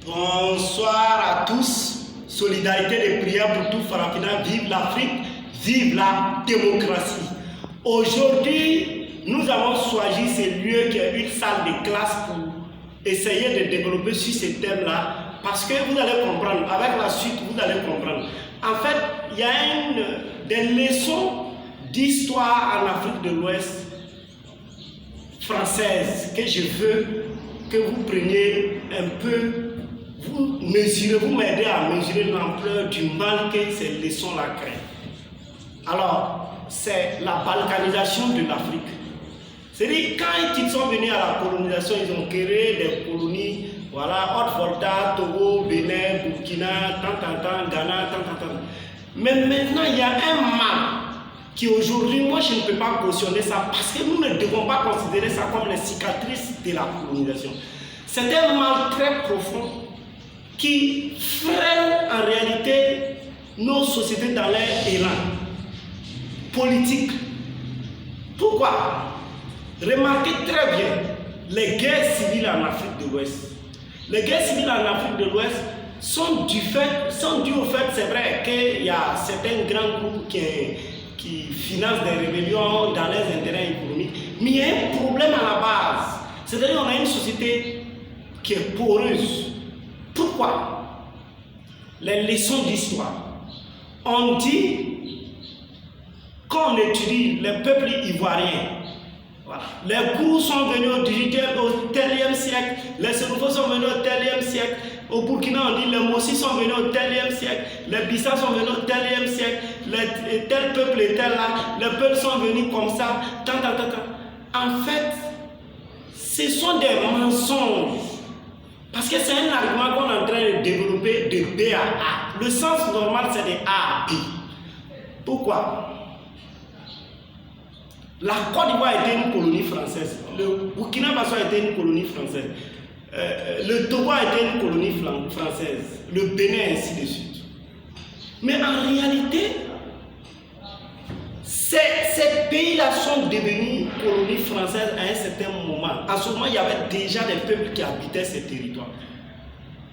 Bonsoir à tous. Solidarité de prière pour tout Farafina. Vive l'Afrique, vive la démocratie. Aujourd'hui, nous avons choisi ce lieu qui est une salle de classe pour essayer de développer sur ces thèmes-là. Parce que vous allez comprendre, avec la suite, vous allez comprendre. En fait, il y a des leçons d'histoire en Afrique de l'Ouest française que je veux que vous preniez un peu, vous m'aidez à mesurer l'ampleur du mal que ces leçons-là créent. Alors, c'est la balkanisation de l'Afrique. C'est-à-dire, quand ils sont venus à la colonisation, ils ont créé des colonies, voilà, Haute-Volta, Togo, Bénin, Burkina, Ghana, Mais maintenant, il y a un mal qui aujourd'hui, moi je ne peux pas cautionner ça parce que nous ne devons pas considérer ça comme les cicatrices de la colonisation. C'est un mal très profond qui freine en réalité nos sociétés dans leur élan politique. Pourquoi? Remarquez très bien les guerres civiles en Afrique de l'Ouest. Les guerres civiles en Afrique de l'Ouest sont dues au fait, c'est vrai, qu'il y a certains grands groupes qui financent des rébellions dans leurs intérêts économiques, mais il y a un problème à la base. C'est-à-dire qu'on a une société qui est poreuse. Pourquoi? Les leçons d'histoire. On dit, quand on étudie les peuples ivoiriens, voilà, les Kourous sont venus au 18e, au 10e siècle, les Sénoufos sont venus au 10e siècle, au Burkina on dit les Mossis sont venus au 10e siècle, les Bissa sont venus au 10e siècle, tel peuple était là, les peuples sont venus comme ça, En fait, ce sont des mensonges. Parce que c'est un argument qu'on est en train de développer de B à A. Le sens normal, c'est de A à B. Pourquoi? La Côte d'Ivoire a été une colonie française. Le Burkina Faso a été une colonie française. Le Togo a été une colonie française. Le Bénin, ainsi de suite. Mais en réalité, ces pays-là sont devenus colonies françaises à un certain moment. À ce moment, il y avait déjà des peuples qui habitaient ces territoires.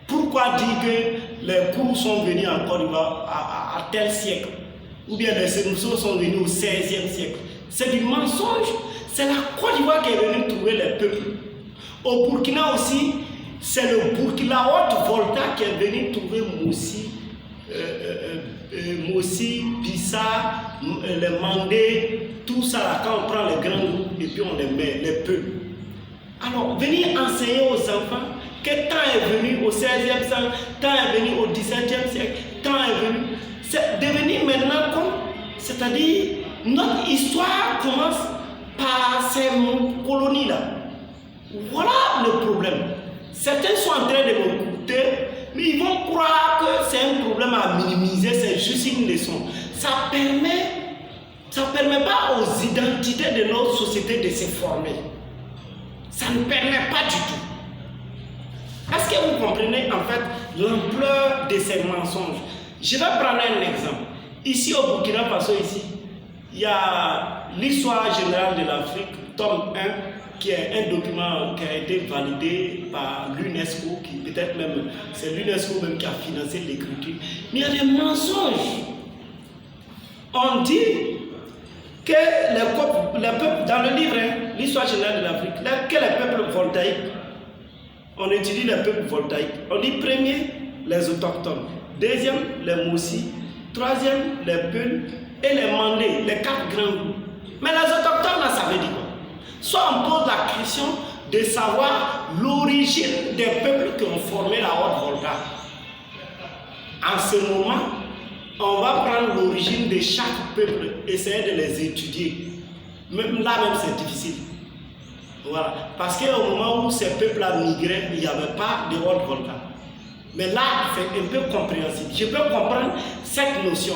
Pourquoi dire que les Kourous sont venus en Côte d'Ivoire à tel siècle? Ou bien les Sénoufos sont venus au 16e siècle? C'est du mensonge. C'est la Côte d'Ivoire qui est venue trouver les peuples. Au Burkina aussi, c'est le Burkina Haute-Volta qui est venu trouver Mossi, Bissa, les Mandés, tout ça là, quand on prend les grands groupes et puis on les met, les peuples. Alors, venir enseigner aux enfants que temps est venu au 16e siècle, temps est venu au 17e siècle, temps est venu. C'est devenu maintenant comme, c'est-à-dire, notre histoire commence par ces colonies-là. Voilà le problème. Certains sont en train de m'écouter, mais ils vont croire que c'est un problème à minimiser, c'est juste une leçon. Ça permet pas aux identités de notre société de se former. Ça ne permet pas du tout. Est-ce que vous comprenez en fait l'ampleur de ces mensonges? Je vais prendre un exemple. Ici au Burkina Faso, ici, il y a l'histoire générale de l'Afrique, tome 1, qui est un document qui a été validé par l'UNESCO, qui peut-être même, c'est l'UNESCO même qui a financé l'écriture. Mais il y a des mensonges. On dit que les peuples, dans le livre, l'histoire générale de l'Afrique, que les peuples voltaïques, on étudie les peuples voltaïques. On dit premier, les autochtones. Deuxième, les Mossis. Troisième, les Peuls. Et les Mandés, les 4 grands groupes. Mais les autochtones, là, ça veut dire quoi? Soit on pose la question de savoir l'origine des peuples qui ont formé la Haute-Volta. En ce moment, on va prendre l'origine de chaque peuple, essayer de les étudier. Même là, c'est difficile. Voilà. Parce qu'au moment où ces peuples-là migraient, il n'y avait pas de Haute-Volta. Mais là, c'est un peu compréhensible. Je peux comprendre cette notion.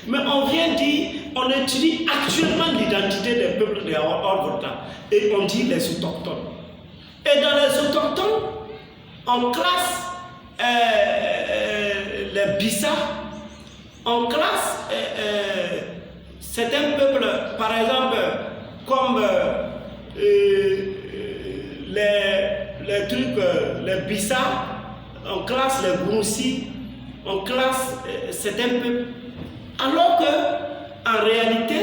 Mais on vient dire, on étudie actuellement l'identité des peuples de la Haute-Volta. Et on dit les autochtones. Et dans les autochtones, on classe les Bissa, on classe certains peuples, par exemple, comme les Bissa, on classe les Gounsi, on classe certains peuples. Alors que, en réalité,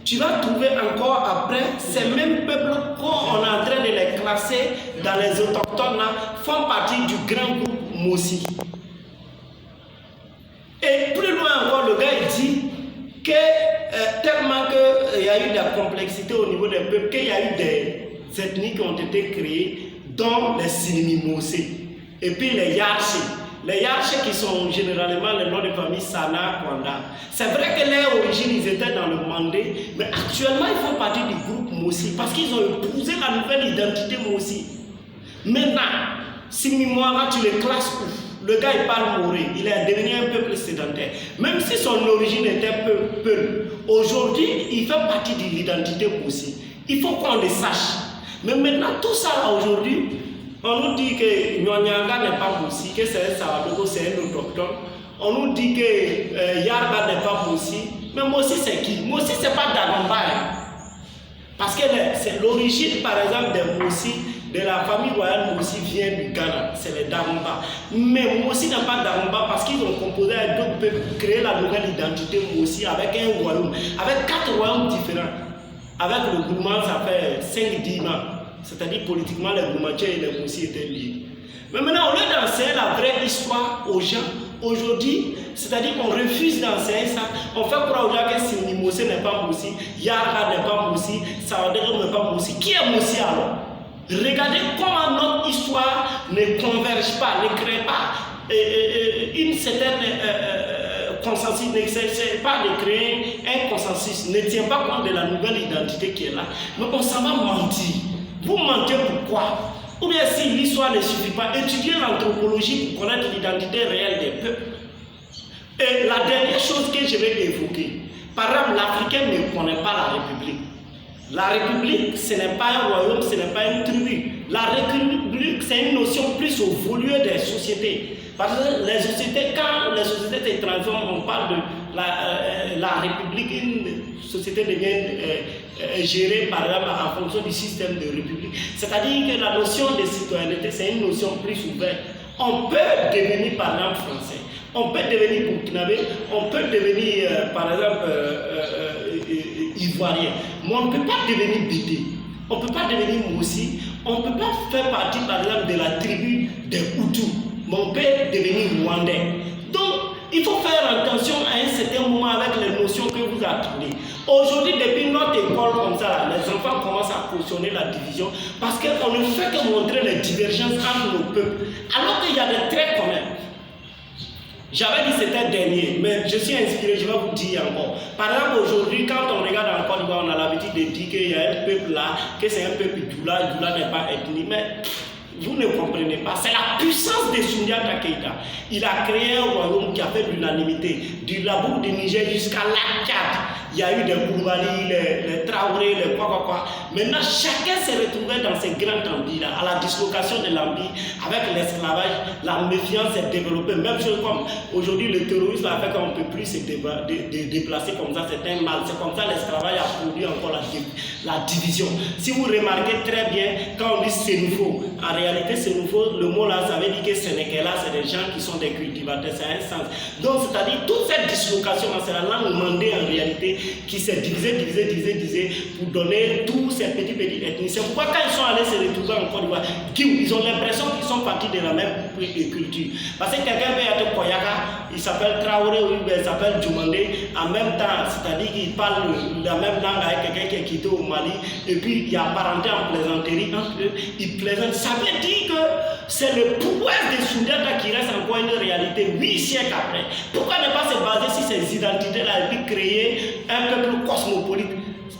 tu vas trouver encore après, ces mêmes peuples qu'on est en train de les classer dans les autochtones là, font partie du grand groupe Mossi. Et plus loin encore, le gars il dit que tellement qu'il y a eu de la complexité au niveau des peuples, qu'il y a eu des ethnies qui ont été créées, dont les Sinimi-Mossé, et puis les Yarché. Les Yarché qui sont généralement les noms de famille Sana, Kwanda. C'est vrai que leur origine, ils étaient dans le Mandé, mais actuellement ils font partie du groupe Mossi parce qu'ils ont épousé la nouvelle identité Mossi. Maintenant, Sinimi-Moara, tu les classes où? Le gars il parle moré, il est devenu un peuple sédentaire. Même si son origine était peu, aujourd'hui il fait partie de l'identité Mossi. Il faut qu'on le sache. Mais maintenant, tout ça là aujourd'hui, on nous dit que Nyonyanga n'est pas Mossi, que c'est un Sawadogo, c'est un autochtone. On nous dit que Yarba n'est pas Mossi. Mais Mossi c'est qui? Mossi c'est pas Dagomba. Hein? Parce que c'est l'origine par exemple des Mossi, de la famille royale Mossi vient du Ghana, c'est les Dagomba. Mais Mossi n'a pas Dagomba parce qu'ils ont composé avec d'autres peuples pour créer la nouvelle identité Mossi avec un royaume, avec 4 royaumes différents. Avec le Gourmand, ça fait 5 dimans. C'est-à-dire politiquement les Goumantiens et les Mossi étaient liés. Mais maintenant, au lieu d'enseigner la vraie histoire aux gens, aujourd'hui, c'est-à-dire qu'on refuse d'enseigner ça, on fait croire aux gens que Sinimi Mossé n'est pas Mossi, Yara n'est pas Mossi, Sawadego n'est pas Mossi. Qui est Mossi alors? Regardez comment notre histoire ne converge pas, ne crée pas une certaine consensus, ne essaie pas de créer un consensus, ne tient pas compte de la nouvelle identité qui est là. Mais on s'en va mentir. Vous mentez pourquoi? Ou bien si l'histoire ne suffit pas, étudiez l'anthropologie pour connaître l'identité réelle des peuples. Et la dernière chose que je vais évoquer, par exemple, l'Africain ne connaît pas la République. La République, ce n'est pas un royaume, ce n'est pas une tribu. La République, c'est une notion plus au volume des sociétés. Parce que les sociétés, quand les sociétés se transforment, on parle de la République, une société devient gérée par exemple en fonction du système de République. C'est-à-dire que la notion de citoyenneté, c'est une notion plus ouverte. On peut devenir par exemple français, on peut devenir burkinabé, on peut devenir par exemple ivoirien, mais on ne peut pas devenir bété, on ne peut pas devenir Mossi, on ne peut pas faire partie par exemple de la tribu des Hutus, mais on peut devenir rwandais. Donc, il faut faire attention à un certain moment avec les notions que vous apprenez. Aujourd'hui, depuis notre école comme ça, les enfants commencent à cautionner la division parce qu'on ne fait que montrer les divergences entre nos peuples, alors qu'il y a des traits communs. J'avais dit c'était dernier, mais je suis inspiré, je vais vous dire encore. Par exemple, aujourd'hui, quand on regarde en Côte d'Ivoire, on a l'habitude de dire qu'il y a un peuple là, que c'est un peuple Doula, Doula n'est pas ethnique, mais vous ne comprenez pas. C'est la puissance de Soundiata Keïta. Il a créé un royaume qui a fait l'unanimité, du Labour du Niger jusqu'à la Tchad. Il y a eu des Koulibaly, les Traoré, les quoi. Maintenant, chacun s'est retrouvé dans ces grands empires-là, à la dislocation de l'empire, avec l'esclavage, la méfiance s'est développée. Même chose comme aujourd'hui, le terrorisme a fait qu'on ne peut plus se déplacer comme ça, c'est un mal. C'est comme ça l'esclavage a produit encore la division. Si vous remarquez très bien, quand on dit c'est nouveau, en réalité c'est nouveau, le mot là, ça veut dire que ce n'est que là, c'est des gens qui sont des cultivateurs, c'est un sens. Donc, c'est-à-dire, toute cette dislocation, c'est la langue mandée en réalité, qui s'est divisé pour donner tous ces petits ethnies. C'est pourquoi quand ils sont allés se retrouver en Côte d'Ivoire, ils ont l'impression qu'ils sont partis de la même culture. Parce que quelqu'un peut être Koyaka, il s'appelle Traoré ou il s'appelle Djoumandé, en même temps, c'est-à-dire qu'il parle la même langue avec quelqu'un qui est quitté au Mali, et puis il y a parenté en plaisanterie entre eux, ils plaisantent. Ça veut dire que c'est le pouvoir de Soundiata qui reste encore une réalité 8 siècles après. Pourquoi ne pas se baser sur ces identités-là et puis créer un peuple cosmopolite?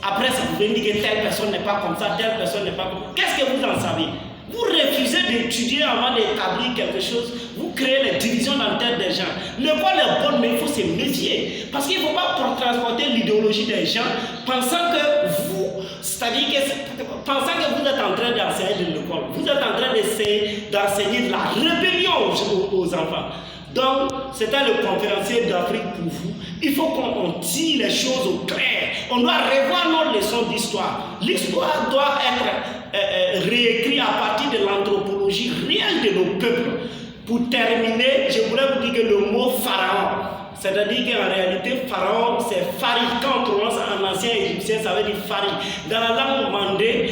Après, ça vous dire que telle personne n'est pas comme ça, telle personne n'est pas comme ça. Qu'est-ce que vous en savez? Vous refusez d'étudier avant d'établir quelque chose, vous créez les divisions dans la tête des gens. L'école est bonne, mais il faut se méfier. Parce qu'il ne faut pas transporter l'idéologie des gens pensant que vous, c'est-à-dire que pensant que vous êtes en train d'enseigner de l'école, vous êtes en train d'enseigner de la rébellion aux enfants. Donc, c'était le conférencier d'Afrique pour vous. Il faut qu'on tire les choses au clair. On doit revoir nos leçons d'histoire. L'histoire doit être réécrite à partir de l'anthropologie réelle de nos peuples. Pour terminer, je voudrais vous dire que le mot pharaon, c'est-à-dire qu'en réalité, pharaon, c'est Phari. Quand on prononce en ancien égyptien, ça veut dire Phari. Dans la langue mandée,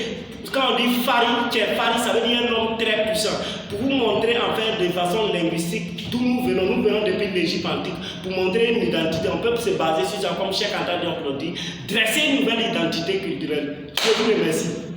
quand on dit Phari, ça veut dire un homme très puissant. Pour vous montrer en fait de façon linguistique d'où nous venons depuis l'Égypte antique, pour montrer une identité, on peut se baser sur ça, comme Cheikh Anta Diop l'a dit, dresser une nouvelle identité culturelle. Je vous remercie.